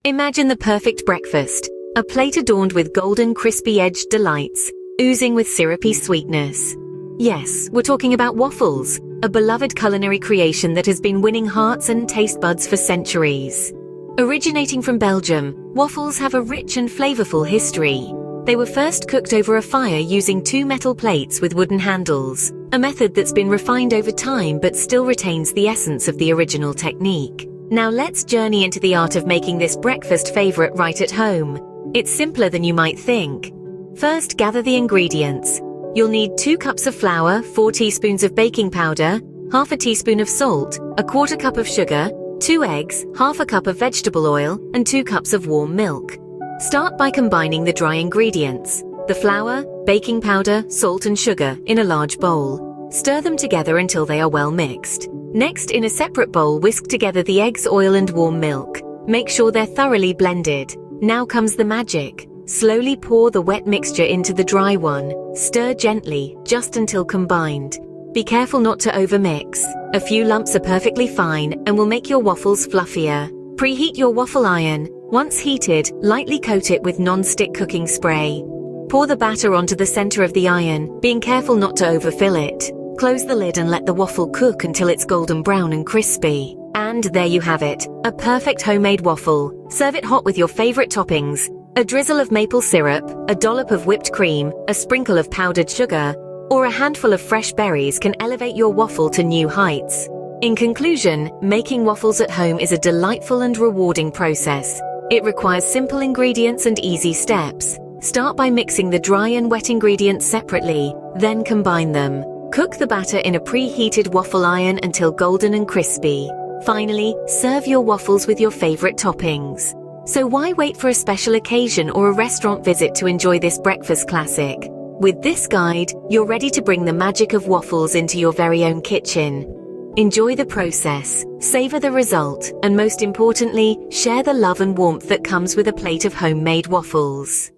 Imagine the perfect breakfast, a plate adorned with golden crispy-edged delights, oozing with syrupy sweetness. Yes, we're talking about waffles, a beloved culinary creation that has been winning hearts and taste buds for centuries. Originating from Belgium, waffles have a rich and flavorful history. They were first cooked over a fire using 2 metal plates with wooden handles, a method that's been refined over time but still retains the essence of the original technique. Now let's journey into the art of making this breakfast favorite right at home. It's simpler than you might think. First, gather the ingredients. You'll need 2 cups of flour, 4 teaspoons of baking powder, half a teaspoon of salt, a 1/4 cup of sugar, 2 eggs, half a cup of vegetable oil, and 2 cups of warm milk. Start by combining the dry ingredients, the flour, baking powder, salt and sugar, in a large bowl. Stir them together until they are well mixed. Next, in a separate bowl, whisk together the eggs, oil and warm milk. Make sure they're thoroughly blended. Now comes the magic. Slowly pour the wet mixture into the dry one. Stir gently, just until combined. Be careful not to overmix. A few lumps are perfectly fine and will make your waffles fluffier. Preheat your waffle iron. Once heated, lightly coat it with non-stick cooking spray. Pour the batter onto the center of the iron, being careful not to overfill it. Close the lid and let the waffle cook until it's golden brown and crispy. And there you have it, a perfect homemade waffle. Serve it hot with your favorite toppings. A drizzle of maple syrup, a dollop of whipped cream, a sprinkle of powdered sugar, or a handful of fresh berries can elevate your waffle to new heights. In conclusion, making waffles at home is a delightful and rewarding process. It requires simple ingredients and easy steps. Start by mixing the dry and wet ingredients separately, then combine them. Cook the batter in a preheated waffle iron until golden and crispy. Finally, serve your waffles with your favorite toppings. So why wait for a special occasion or a restaurant visit to enjoy this breakfast classic? With this guide, you're ready to bring the magic of waffles into your very own kitchen. Enjoy the process, savor the result, and most importantly, share the love and warmth that comes with a plate of homemade waffles.